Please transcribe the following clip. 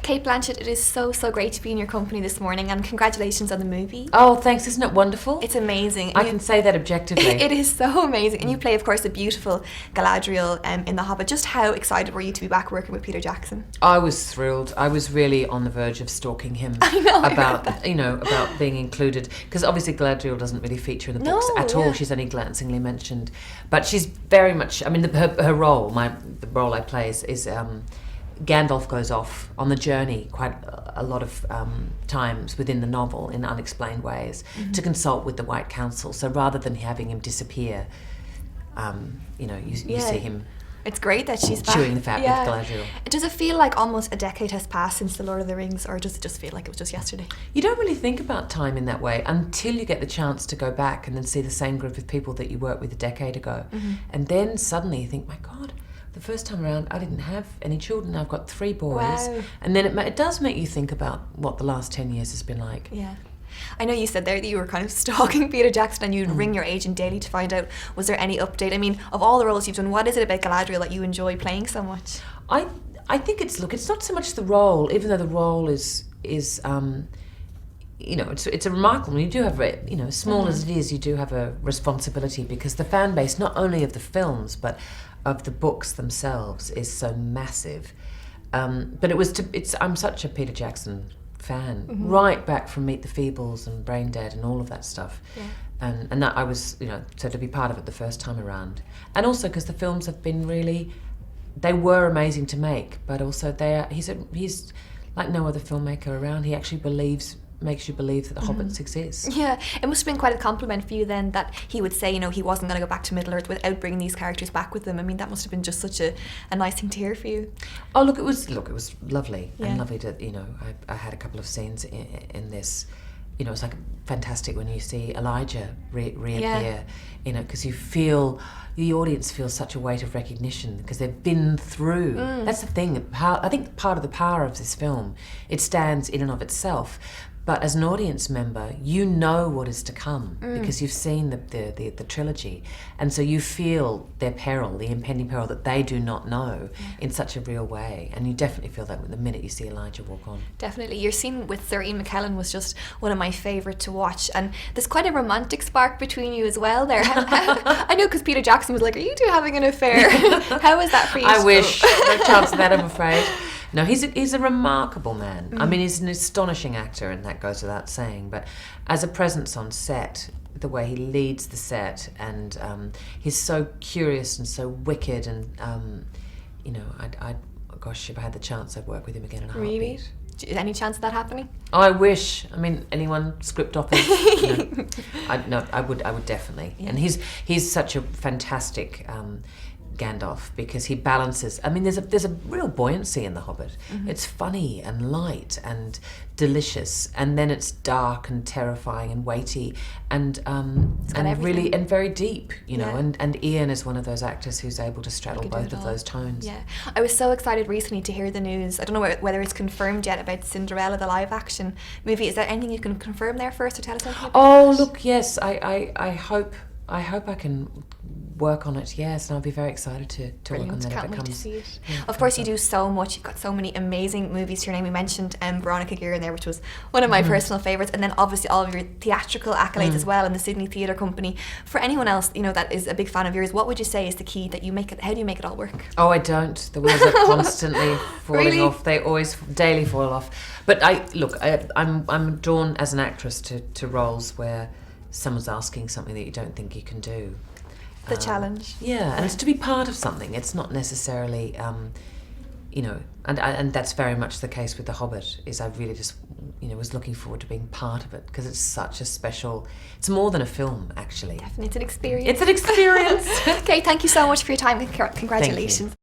Cate Blanchett, it is so great to be in your company this morning, and congratulations on the movie. Oh, thanks. Isn't it wonderful? It's amazing. I can say that objectively. It is so amazing. And you play, of course, the beautiful Galadriel in The Hobbit. Just how excited were you to be back working with Peter Jackson? I was thrilled. I was really on the verge of stalking him. I know, about being included, because obviously Galadriel doesn't really feature in the books at all. She's only glancingly mentioned, but she's very much. I mean, her role, the role I play is Gandalf goes off on the journey quite a lot of times within the novel in unexplained ways to consult with the White Council. So rather than having him disappear, you see him. It's great that she's back. Chewing the fat with Galadriel. Does it feel like almost a decade has passed since The Lord of the Rings, or does it just feel like it was just yesterday? You don't really think about time in that way until you get the chance to go back and then see the same group of people that you worked with a decade ago. And then suddenly you think, my God, the first time around I didn't have any children, I've got 3 boys. Wow. And then it does make you think about what the last 10 years has been like. Yeah. I know you said there that you were kind of stalking Peter Jackson and you'd ring your agent daily to find out, was there any update? I mean, of all the roles you've done, what is it about Galadriel that you enjoy playing so much? I think it's not so much the role, even though the role is it's a remarkable. You do have small as it is, you do have a responsibility, because the fan base, not only of the films but of the books themselves, is so massive. But I'm such a Peter Jackson fan, right back from Meet the Feebles and Brain Dead and all of that stuff. Yeah. And that I was, so to be part of it the first time around. And also because the films have been they were amazing to make, but also he's like no other filmmaker around. He actually makes you believe that the Hobbits exist. Yeah, it must have been quite a compliment for you then that he would say, he wasn't going to go back to Middle-earth without bringing these characters back with them. I mean, that must have been just such a nice thing to hear for you. Oh, it was lovely. Yeah. And lovely to, I had a couple of scenes in this. It's like fantastic when you see Elijah reappear, because you feel, the audience feels such a weight of recognition because they've been through. That's the thing. I think part of the power of this film, it stands in and of itself. But as an audience member, you know what is to come because you've seen the trilogy. And so you feel their peril, the impending peril that they do not know in such a real way. And you definitely feel that the minute you see Elijah walk on. Definitely. Your scene with Sir Ian McKellen was just one of my favourite to watch. And there's quite a romantic spark between you as well there. I know, because Peter Jackson was like, are you two having an affair? How was that for you? I wish. No chance of that, I'm afraid. No, he's a remarkable man. I mean, he's an astonishing actor, and that goes without saying. But as a presence on set, the way he leads the set, and he's so curious and so wicked, and gosh, if I had the chance, I'd work with him again in a heartbeat. Really? Any chance of that happening? Oh, I wish. I mean, anyone script offers? I would definitely. Yeah. And he's such a fantastic Gandalf, because he balances. I mean, there's a real buoyancy in The Hobbit. It's funny and light and delicious, and then it's dark and terrifying and weighty and really and very deep. And Ian is one of those actors who's able to straddle both of those tones. Yeah, I was so excited recently to hear the news. I don't know whether it's confirmed yet about Cinderella, the live action movie. Is there anything you can confirm there for us, or tell us anything about it? Look, yes, I hope I can work on it, yes, and I'll be very excited to work on that if it comes. To see it. Yeah, of course, you do so much. You've got so many amazing movies to your name. We mentioned Veronica Gear in there, which was one of my personal favourites, and then obviously all of your theatrical accolades as well in the Sydney Theatre Company. For anyone else, that is a big fan of yours, what would you say is the key that you make it? How do you make it all work? Oh, I don't. The wheels are constantly falling off. They always daily fall off. But I'm drawn as an actress to roles where someone's asking something that you don't think you can do. The challenge. Yeah, and it's to be part of something. It's not necessarily, and that's very much the case with The Hobbit, is I really just, was looking forward to being part of it, because it's such a special, it's more than a film, actually. Definitely, it's an experience. It's an experience. Okay, thank you so much for your time. Congratulations.